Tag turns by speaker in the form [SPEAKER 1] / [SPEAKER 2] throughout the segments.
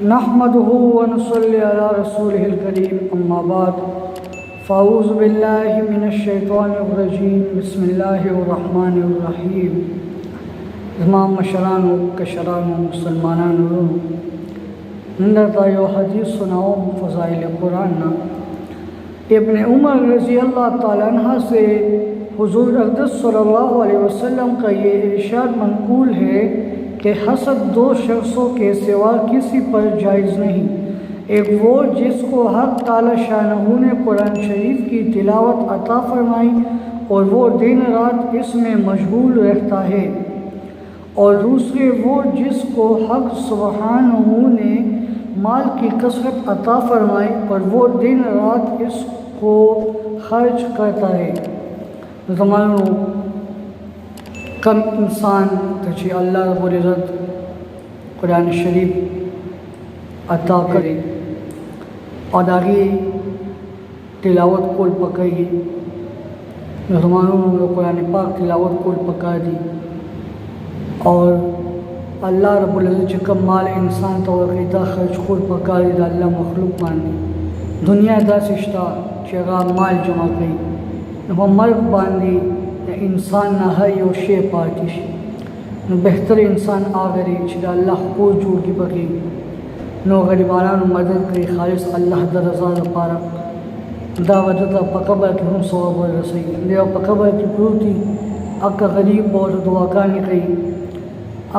[SPEAKER 1] नहमदुहु व नसल्ली अला रसूलिहिल करीम अम्मा बाद फ़ाऊज़ु बिल्लाहि मिनश शैतानिर रजीम बिस्मिल्लाहिर रहमानिर रहीम। तमाम मशरानो कशरानो मुसलमानानो नंदतायो हदीस सुनाओ फ़ज़ाइल कुरान ना इब्न उमर रज़ी अल्लाह ताला अन्हा से हुज़ूर अक़दस सल्लल्लाहु अलैहि वसल्लम का ये इरशाद मनक़ूल है कि हसद दो शख्सों के सिवा किसी पर जायज़ नहीं। एक वो जिसको हक़ ताला शानहू ने कुरान शरीफ की तिलावत अता फरमाई और वो दिन रात इसमें मशगूल रहता है, और दूसरे वो जिसको हक़ सुब्हानहू ने माल की कसरत अता फरमाई और वो दिन रात इसको खर्च करता है। ज़मानो कम इंसान तची अल्लाह रब्बुल इज़्ज़त कुरान शरीफ अता करे और आगे तिलावत कोल पकाई ज़मानो कुरान पाक तिलावत कोल पका दी और अल्लाह रब्बुल इज़्ज़त कम माल इंसान तो वक़ीदा खर्च कोल पका दी अल्लाह मखलूक मानी दुनिया दा सिश्ता चेगा माल जमा गई वो मर्द बांधी इंसान ना है यो शे पार्टिश बेहतर इंसान आगरे छिदा अल्लाह को जोड़ की बगी नो गरीबाना मदद करी खालिस अल्लाह द रज़ा द पारा दावत दा पकबर के हम सवाब रसई ले पकबर की प्रूती अक गरीब और दुआ का निकई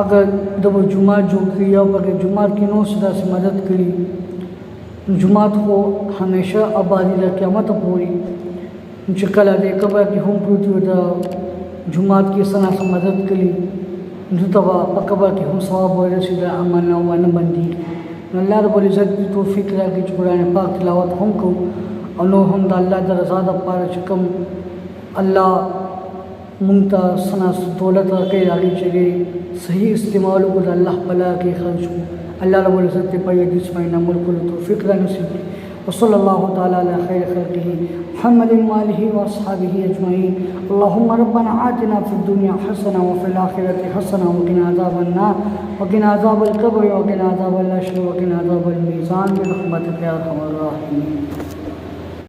[SPEAKER 1] अगर दब जुमा जो किया बगे जुमा की नो सदा से मदद करी जुमात को हमेशा आबादी ला क़यामत पूरी चिकला दे कबर की हम प्रूती वदा जुमात की सना से मदद करी जुतवा पकबर की हम सवाब रसीदा अमन वन बंदी अल्लाह रब्बुल इज़्ज़त की तौफीक ला कि कुरान पाक तिलावत हम को अनो हम the Allah the Raza the पारा चकम अल्लाह मुंता सना दौलत के आगे चले सही इस्तेमाल को अल्लाह भला के खर्च को अल्लाह रब्बुल इज़्ज़त पर हदीस में अमल को तौफीक ला नसीब वसल्लल्लाहु ताला अला खैर खल्क़िही मुहम्मदिन व आलिहि व अस्हाबिही अजमईन। अल्लाहुम्मा रब्बना आतिना फिद दुनिया हसना व फिल आखिरति हसना व क़िना अज़ाबन नार व क़िना अज़ाबल क़ब्र व क़िना अज़ाबल हश्र व क़िना अज़ाबल मीज़ान बिरहमतिका या अरहमर राहिमीन।